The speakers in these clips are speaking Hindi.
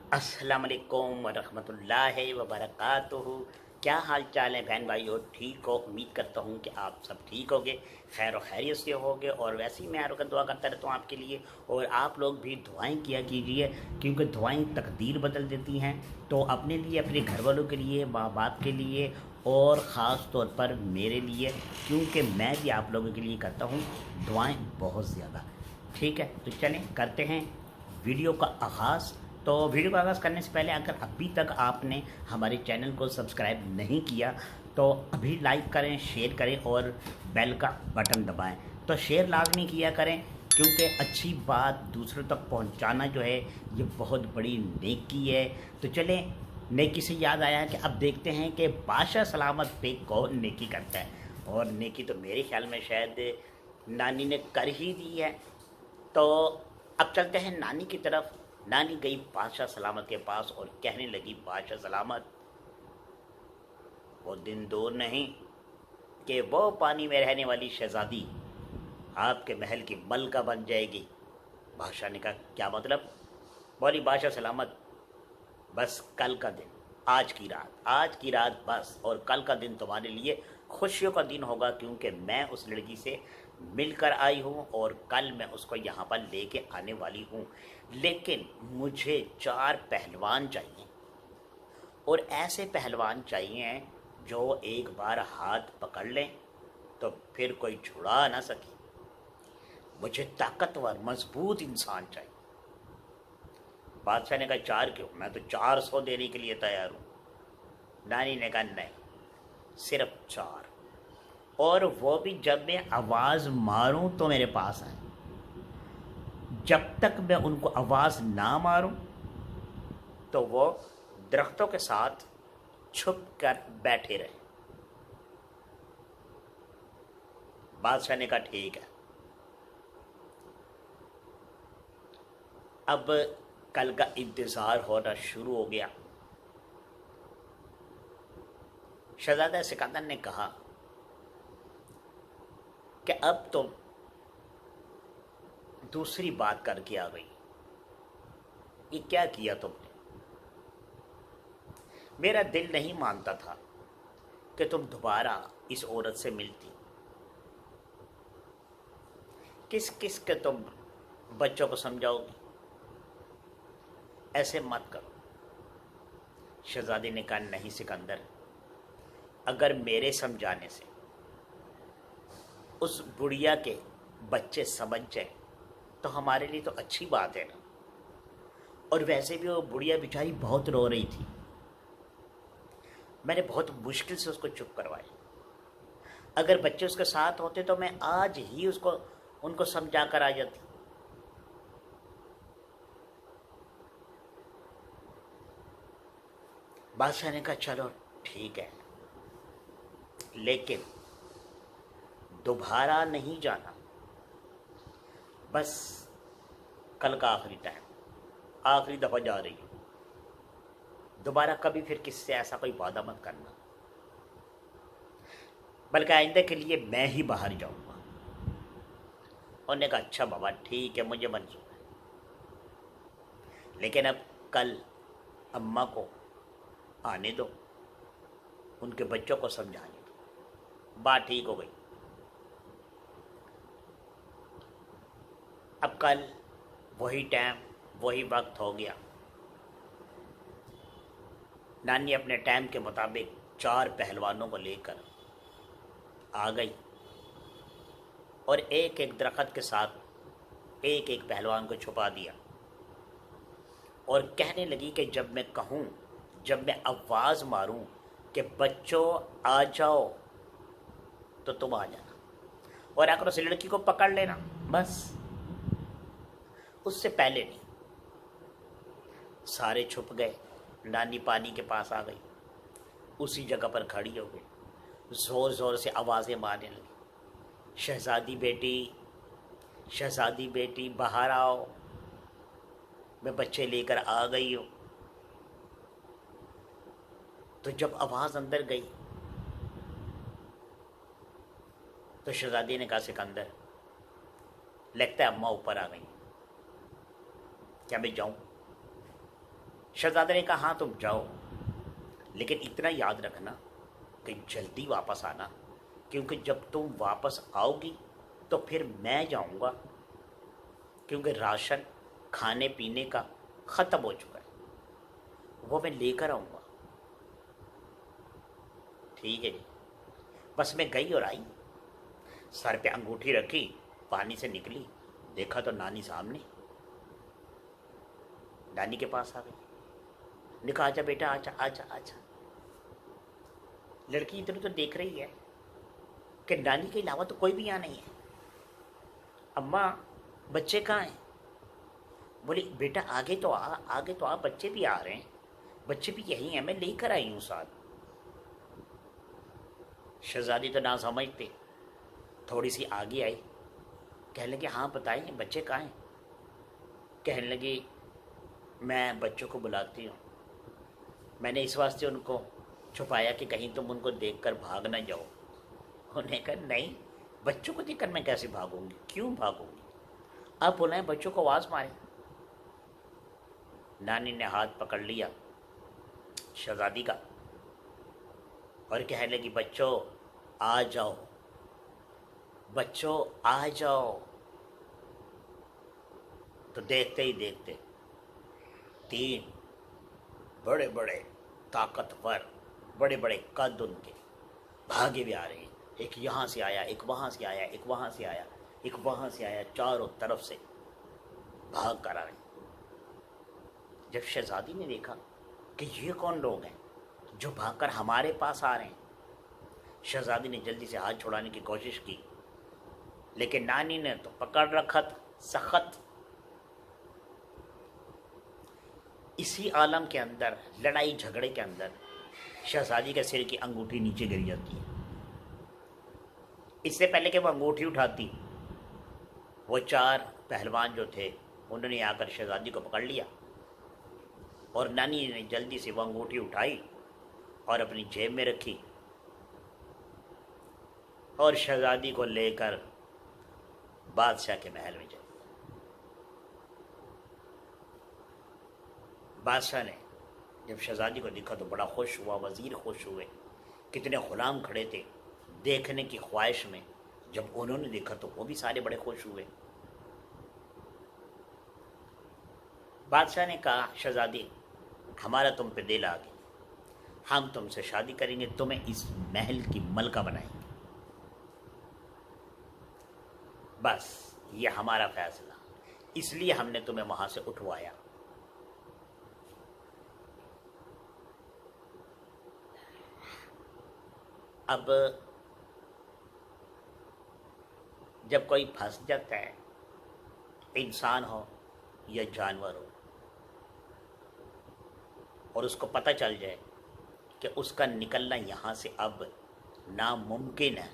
अस्सलाम वालेकुम वरहमतुल्लाहि वबरकातुहू। क्या हाल चाल है बहन भाइयों? ठीक हो? उम्मीद करता हूँ कि आप सब ठीक होगे, खैर और खैरियत से होगे। और वैसे ही मैं हर वक्त दुआ करता रहता हूँ आपके लिए, और आप लोग भी दुआएं किया कीजिए, क्योंकि दुआएं तकदीर बदल देती हैं। तो अपने लिए, अपने घर वालों के लिए, माँ बाप के लिए, और ख़ास तौर पर मेरे लिए, क्योंकि मैं भी आप लोगों के लिए करता हूँ दुआएं बहुत ज़्यादा। ठीक है, तो चलें करते हैं वीडियो का आगाज़। तो वीडियो का आगाज़ करने से पहले अगर अभी तक आपने हमारे चैनल को सब्सक्राइब नहीं किया तो अभी लाइक करें, शेयर करें और बेल का बटन दबाएं। तो शेयर लाजमी किया करें, क्योंकि अच्छी बात दूसरों तक पहुंचाना जो है ये बहुत बड़ी नेकी है। तो चलें, नेकी से याद आया कि अब देखते हैं कि बादशाह सलामत पे कौन नेकी करता है। और नेकी तो मेरे ख्याल में शायद नानी ने कर ही दी है। तो अब चलते हैं नानी की तरफ। नानी गई बादशाह सलामत के पास और कहने लगी, बादशाह सलामत, वो दिन दूर नहीं कि वो पानी में रहने वाली शहजादी आपके महल की मलका बन जाएगी। बादशाह ने कहा, क्या मतलब? बोली, बादशाह सलामत, बस कल का दिन, आज की रात बस, और कल का दिन तुम्हारे लिए खुशियों का दिन होगा, क्योंकि मैं उस लड़की से मिलकर आई हूँ और कल मैं उसको यहाँ पर लेके आने वाली हूँ। लेकिन मुझे 4 पहलवान चाहिए, और ऐसे पहलवान चाहिए जो एक बार हाथ पकड़ लें तो फिर कोई छुड़ा ना सके। मुझे ताकतवर मजबूत इंसान चाहिए। बादशाह ने कहा, 4 क्यों? मैं तो 400 देने के लिए तैयार हूँ। नानी ने कहा, नहीं, सिर्फ 4, और वो भी जब मैं आवाज़ मारूं तो मेरे पास आए। जब तक मैं उनको आवाज़ ना मारूं तो वो दरख्तों के साथ छुप कर बैठे रहे। बादशाह ने कहा, ठीक है। अब कल का इंतज़ार होना शुरू हो गया। शहजादा सिकंदर ने कहा कि अब तुम दूसरी बात करके आ गई। ये क्या किया तुमने? मेरा दिल नहीं मानता था कि तुम दोबारा इस औरत से मिलती। किस किस के तुम बच्चों को समझाओगी? ऐसे मत करो। शहजादी ने कहा, नहीं सिकंदर, अगर मेरे समझाने से उस बुढ़िया के बच्चे समझ जाए तो हमारे लिए तो अच्छी बात है ना। और वैसे भी वो बुढ़िया बेचारी बहुत रो रही थी, मैंने बहुत मुश्किल से उसको चुप करवाया। अगर बच्चे उसके साथ होते तो मैं आज ही उसको उनको समझा कर आ जाती। बादशाह ने कहा, चलो ठीक है, लेकिन दोबारा नहीं जाना। बस कल का आखिरी टाइम, आखिरी दफ़ा जा रही हूँ। दोबारा कभी फिर किससे ऐसा कोई वादा मत करना, बल्कि आइंदा के लिए मैं ही बाहर जाऊँगा। उन्होंने कहा, अच्छा बाबा, ठीक है, मुझे मंजूर है, लेकिन अब कल अम्मा को आने दो, उनके बच्चों को समझाने दो। बात ठीक हो गई। अब कल वही टाइम, वही वक्त हो गया। नानी अपने टाइम के मुताबिक 4 पहलवानों को लेकर आ गई और एक एक दरख्त के साथ एक एक पहलवान को छुपा दिया, और कहने लगी कि जब मैं कहूँ, जब मैं आवाज़ मारूं कि बच्चों आ जाओ, तो तुम आ जाना, और आकर उस लड़की को पकड़ लेना, बस। उससे पहले नहीं। सारे छुप गए। नानी पानी के पास आ गई, उसी जगह पर खड़ी हो गई, ज़ोर ज़ोर से आवाज़ें मारने लगी, शहज़ादी बेटी, शहज़ादी बेटी, बाहर आओ, मैं बच्चे लेकर आ गई हूँ। तो जब आवाज़ अंदर गई तो शहज़ादी ने कहा, सिकंदर, लगता है अम्मा ऊपर आ गई, क्या मैं जाऊँ? शहजादे ने कहा हाँ तुम जाओ, लेकिन इतना याद रखना कि जल्दी वापस आना, क्योंकि जब तुम वापस आओगी तो फिर मैं जाऊंगा, क्योंकि राशन खाने पीने का ख़त्म हो चुका है, वो मैं लेकर आऊँगा। ठीक है जी। बस मैं गई और आई, सर पे अंगूठी रखी, पानी से निकली, देखा तो नानी सामने। नानी के पास आ गई, ने कहा आजा बेटा आजा आजा आजा। लड़की इधर तो देख रही है कि नानी के अलावा तो कोई भी यहाँ नहीं है। अम्मा बच्चे कहाँ हैं? बोली बेटा आगे तो आ, आगे तो आ, बच्चे भी आ रहे हैं, बच्चे भी यही हैं, मैं लेकर आई हूँ साथ। शहजादी तो ना समझते, थोड़ी सी आगे आई, कहने लगी हाँ बताइए बच्चे कहाँ हैं? कहने लगी मैं बच्चों को बुलाती हूँ, मैंने इस वास्ते उनको छुपाया कि कहीं तुम उनको देखकर भाग ना जाओ। उन्होंने कहा नहीं, बच्चों को देखकर मैं कैसे भागूंगी, क्यों भागूंगी, आप बुलाएं बच्चों को, आवाज़ मारें। नानी ने हाथ पकड़ लिया शहजादी का और कहने लगी बच्चों आ जाओ, बच्चों आ जाओ। तो देखते ही देखते 3 बड़े बड़े ताकतवर, बड़े बड़े कद उनके, भागे भी आ रहे हैं। एक यहाँ से आया, एक वहाँ से आया, एक वहाँ से आया, एक वहाँ से आया, चारों तरफ से भाग कर आ रहे हैं। जब शहजादी ने देखा कि ये कौन लोग हैं जो भागकर हमारे पास आ रहे हैं, शहजादी ने जल्दी से हाथ छुड़ाने की कोशिश की, लेकिन नानी ने तो पकड़ रखा था सख्त। इसी आलम के अंदर, लड़ाई झगड़े के अंदर, शहजादी के सिर की अंगूठी नीचे गिर जाती है। इससे पहले कि वो अंगूठी उठाती, वो 4 पहलवान जो थे उन्होंने आकर शहजादी को पकड़ लिया और नानी ने जल्दी से वो अंगूठी उठाई और अपनी जेब में रखी और शहजादी को लेकर बादशाह के महल में चली। बादशाह ने जब शहजादी को देखा तो बड़ा खुश हुआ, वज़ीर खुश हुए, कितने ग़ुलाम खड़े थे देखने की ख्वाहिश में। जब उन्होंने देखा तो वो भी सारे बड़े खुश हुए। बादशाह ने कहा शहजादी हमारा तुम पे दिल आ गया, हम तुमसे शादी करेंगे, तुम्हें इस महल की मलका बनाएंगे, बस ये हमारा फैसला, इसलिए हमने तुम्हें वहां से उठवाया। अब जब कोई फंस जाता है, इंसान हो या जानवर हो, और उसको पता चल जाए कि उसका निकलना यहाँ से अब नामुमकिन है,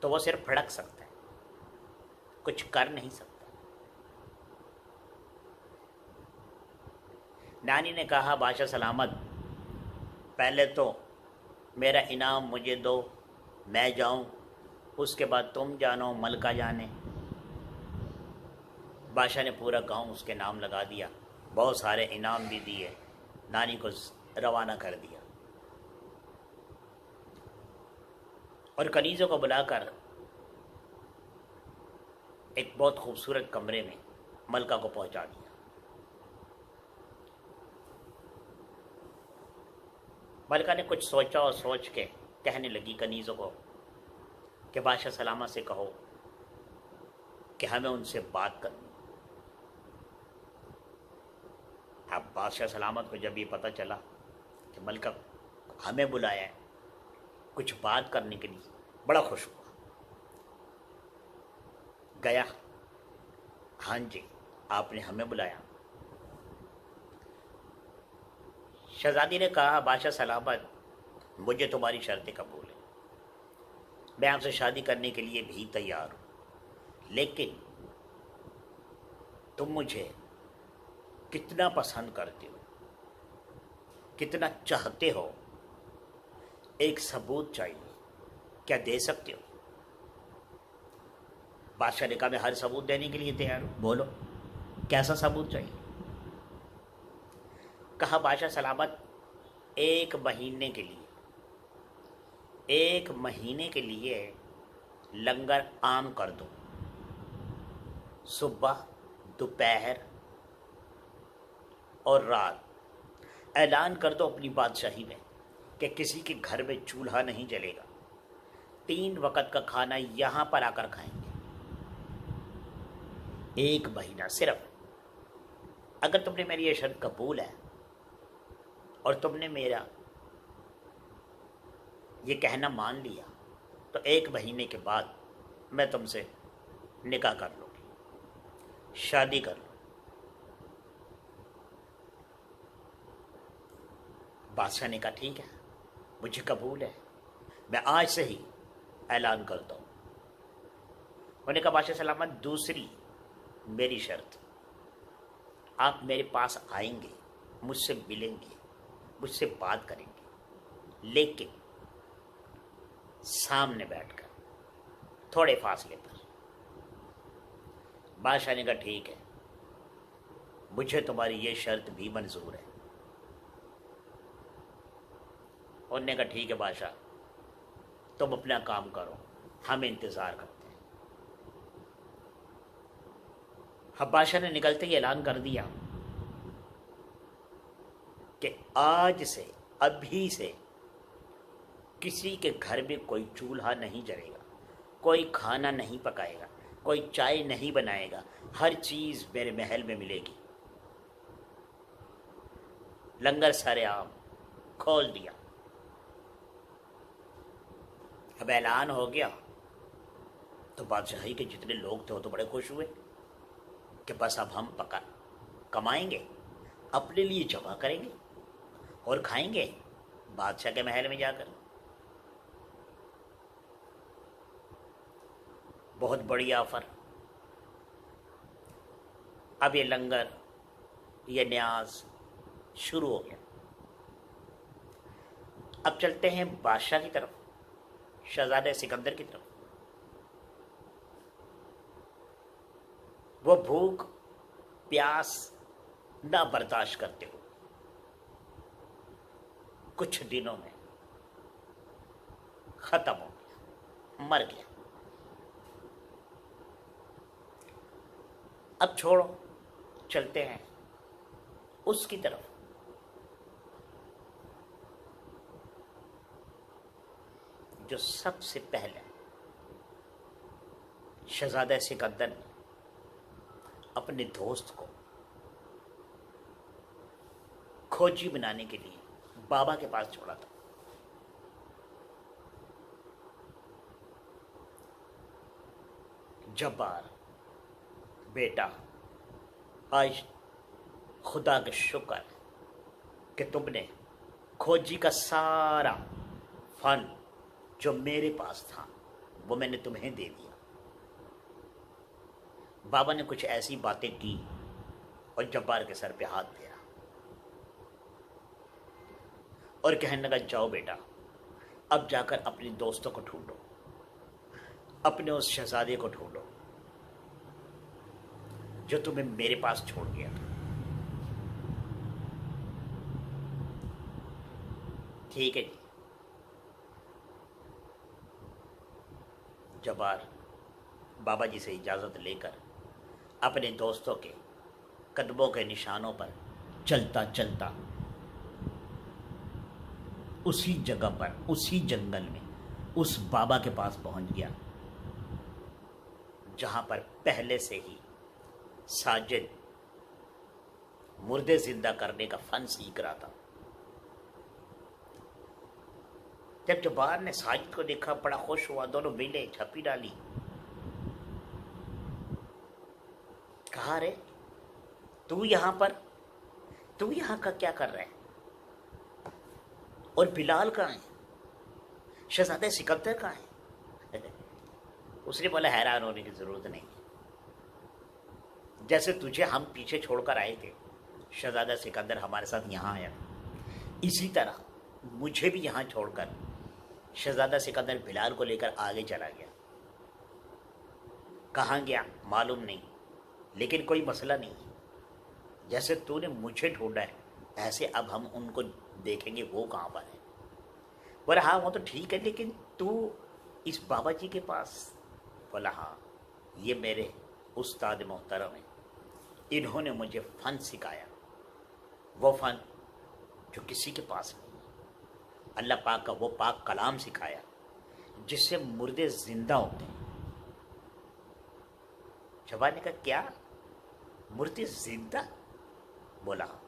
तो वो सिर्फ भड़क सकता है, कुछ कर नहीं सकता। नानी ने कहा बादशाह सलामत, पहले तो मेरा इनाम मुझे दो, मैं जाऊं, उसके बाद तुम जानो, मलका जाने। बादशाह ने पूरा गांव उसके नाम लगा दिया, बहुत सारे इनाम भी दिए, नानी को रवाना कर दिया और कनीज़ों को बुलाकर एक बहुत खूबसूरत कमरे में मलका को पहुंचा दिया। मलका ने कुछ सोचा और सोच के कहने लगी कनीज़ों को कि बादशाह सलामत से कहो कि हमें उनसे बात करनी। अब बादशाह सलामत को जब ये पता चला कि मलका हमें बुलाया है कुछ बात करने के लिए, बड़ा खुश हुआ, गया, हाँ जी आपने हमें बुलाया। शहजादी ने कहा बादशाह सलामत, मुझे तुम्हारी शर्तें कबूल है, मैं आपसे शादी करने के लिए भी तैयार हूँ, लेकिन तुम मुझे कितना पसंद करते हो, कितना चाहते हो, एक सबूत चाहिए, क्या दे सकते हो? बादशाह ने कहा मैं हर सबूत देने के लिए तैयार हूँ, बोलो कैसा सबूत चाहिए? कहा बादशाह सलामत, एक महीने के लिए लंगर आम कर दो। सुबह, दोपहर और रात ऐलान कर दो अपनी बादशाही में कि किसी के घर में चूल्हा नहीं जलेगा। 3 वक्त का खाना यहाँ पर आकर खाएंगे। 1 महीना सिर्फ। अगर तुमने मेरी ये शर्त कबूल है और तुमने मेरा ये कहना मान लिया तो 1 महीने के बाद मैं तुमसे निकाह कर लूँगी, शादी कर लूँ। बादशाह ने कहा ठीक है, मुझे कबूल है, मैं आज से ही ऐलान करता हूँ। उन्होंने कहा बादशाह सलामत, दूसरी मेरी शर्त, आप मेरे पास आएंगे, मुझसे मिलेंगे, मुझसे बात करेंगे, लेकिन सामने बैठकर, थोड़े फासले पर। बादशाह ने कहा ठीक है, मुझे तुम्हारी ये शर्त भी मंजूर है। उन्होंने कहा ठीक है बादशाह, तुम अपना काम करो, हम इंतज़ार करते हैं। अब बादशाह ने निकलते ही ऐलान कर दिया कि आज से, अभी से किसी के घर में कोई चूल्हा नहीं जलेगा, कोई खाना नहीं पकाएगा, कोई चाय नहीं बनाएगा, हर चीज़ मेरे महल में मिलेगी। लंगर सरेआम खोल दिया। अब ऐलान हो गया तो बादशाही के जितने लोग थे वो तो बड़े खुश हुए कि बस अब हम पका कमाएंगे, अपने लिए जमा करेंगे और खाएंगे बादशाह के महल में जाकर। बहुत बढ़िया ऑफर। अब ये लंगर, ये न्याज शुरू हो गया। अब चलते हैं बादशाह की तरफ, शहजादे सिकंदर की तरफ। वो भूख प्यास ना बर्दाश्त करते हो कुछ दिनों में खत्म हो गया, मर गया। अब छोड़ो, चलते हैं उसकी तरफ जो सबसे पहले शहजादा सिकंदर ने अपने दोस्त को खोजी बनाने के लिए बाबा के पास छोड़ा था। जब्बार बेटा, आज खुदा का शुक्र है कि तुमने खोजी का सारा फन जो मेरे पास था वो मैंने तुम्हें दे दिया। बाबा ने कुछ ऐसी बातें की और जब्बार के सर पे हाथ फेरा और कहने लगा जाओ बेटा, अब जाकर अपने दोस्तों को ढूंढो, अपने उस शहजादे को ढूंढो जो तुम्हें मेरे पास छोड़ गया था। ठीक है जी। जब्बार बाबा जी से इजाज़त लेकर अपने दोस्तों के कदमों के निशानों पर चलता चलता उसी जगह पर, उसी जंगल में उस बाबा के पास पहुंच गया जहां पर पहले से ही साजिद मुर्दे जिंदा करने का फन सीख रहा था। जब जब्बार ने साजिद को देखा बड़ा खुश हुआ, दोनों मिले, छपी डाली। कहा रे तू यहां पर, तू यहां का क्या कर रहा है? और बिलाल कहाँ है? शहजादा सिकंदर कहाँ है? उसने बोला हैरान होने की जरूरत नहीं, जैसे तुझे हम पीछे छोड़कर आए थे, शहजादा सिकंदर हमारे साथ यहाँ आया, इसी तरह मुझे भी यहाँ छोड़कर शहजादा सिकंदर बिलाल को लेकर आगे चला गया। कहाँ गया मालूम नहीं, लेकिन कोई मसला नहीं। जैसे तूने मुझे ढूंढा है ऐसे अब हम उनको देखेंगे वो कहाँ पर है। बोला हाँ वो तो ठीक है, लेकिन तू इस बाबा जी के पास। बोला हाँ, ये मेरे उस्ताद मोहतरम हैं, इन्होंने मुझे फ़न सिखाया, वो फ़न जो किसी के पास नहीं है। अल्लाह पाक का वो पाक कलाम सिखाया जिससे मुर्दे जिंदा होते हैं। शबान ने कहा क्या, मुर्दे जिंदा? बोला हाँ।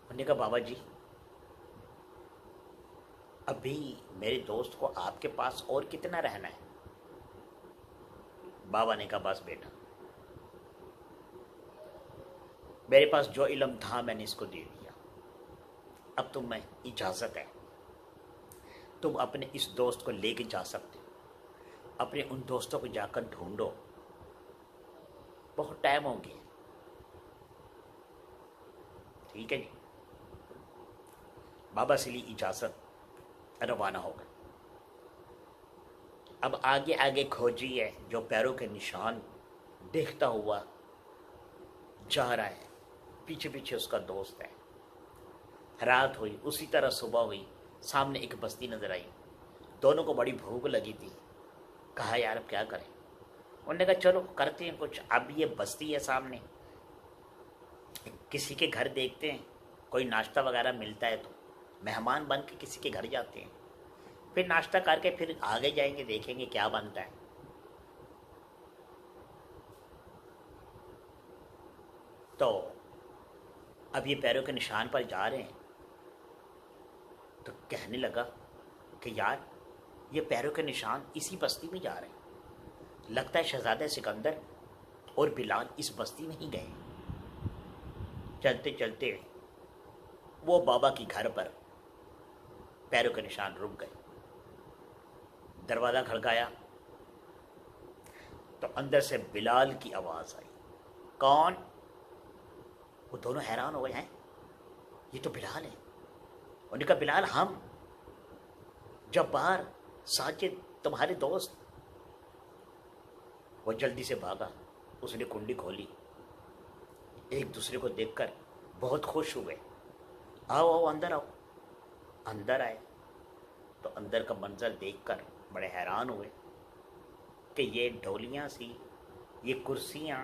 उन्होंने कहा बाबा जी अभी मेरे दोस्त को आपके पास और कितना रहना है? बाबा ने कहा बस बेटा, मेरे पास जो इल्म था मैंने इसको दे दिया, अब तुम्हें इजाज़त है, तुम अपने इस दोस्त को लेके जा सकते हो। अपने उन दोस्तों को जाकर ढूंढो, बहुत टाइम हो गया। ठीक है जी। बाबा से ली इजाज़त, रवाना हो गए। अब आगे आगे खोजी है, जो पैरों के निशान देखता हुआ जा रहा है, पीछे पीछे उसका दोस्त है। रात हुई, उसी तरह सुबह हुई, सामने एक बस्ती नजर आई। दोनों को बड़ी भूख लगी थी। कहा यार अब क्या करें। उन्होंने कहा चलो करते हैं कुछ, अब ये बस्ती है सामने, किसी के घर देखते हैं, कोई नाश्ता वगैरह मिलता है तो मेहमान बन के किसी के घर जाते हैं, फिर नाश्ता करके फिर आगे जाएंगे, देखेंगे क्या बनता है। तो अब ये पैरों के निशान पर जा रहे हैं, तो कहने लगा कि यार ये पैरों के निशान इसी बस्ती में जा रहे हैं, लगता है शहजादा सिकंदर और बिलाल इस बस्ती में ही गए। चलते चलते वो बाबा की घर पर पैरों के निशान रुक गए। दरवाज़ा खड़काया तो अंदर से बिलाल की आवाज़ आई। कौन? वो दोनों हैरान हो गए, हैं ये तो बिलाल है। उन्होंने कहा बिलाल हम, जब्बार, साजिद, तुम्हारे दोस्त। वो जल्दी से भागा, उसने कुंडी खोली, एक दूसरे को देखकर बहुत खुश हुए। आओ आओ अंदर आओ। अंदर आए तो अंदर का मंजर देखकर बड़े हैरान हुए कि ये ढोलियाँ सी, ये कुर्सियाँ,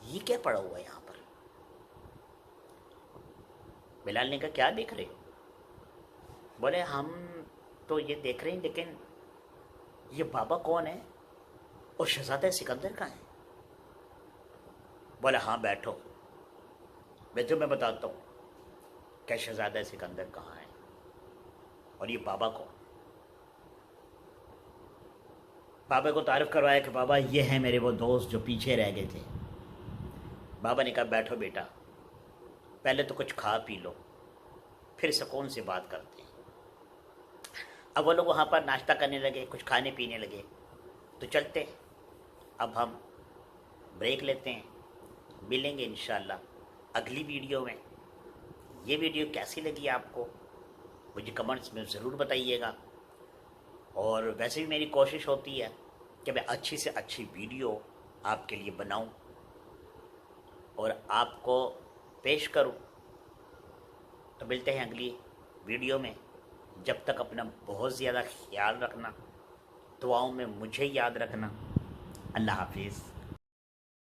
ये क्या पड़ा हुआ है यहाँ पर। बिलाल ने कहा क्या देख रहे हो? बोले हम तो ये देख रहे हैं, लेकिन ये बाबा कौन है और शहजादा सिकंदर कहाँ है? बोला हाँ बैठो, मैं बताता हूँ क्या शहजादा सिकंदर कहाँ है और ये बाबा कौन। बाबा को तारीफ करवाया कि बाबा ये हैं मेरे वो दोस्त जो पीछे रह गए थे। बाबा ने कहा बैठो बेटा, पहले तो कुछ खा पी लो, फिर सुकून से बात करते हैं। अब वो लोग वहाँ पर नाश्ता करने लगे, कुछ खाने पीने लगे। तो चलते अब हम ब्रेक लेते हैं, मिलेंगे इंशाल्लाह अगली वीडियो में। ये वीडियो कैसी लगी आपको मुझे कमेंट्स में ज़रूर बताइएगा। और वैसे भी मेरी कोशिश होती है कि मैं अच्छी से अच्छी वीडियो आपके लिए बनाऊं और आपको पेश करूं। तो मिलते हैं अगली वीडियो में। जब तक अपना बहुत ज़्यादा ख्याल रखना, दुआओं में मुझे याद रखना। अल्लाह हाफिज़।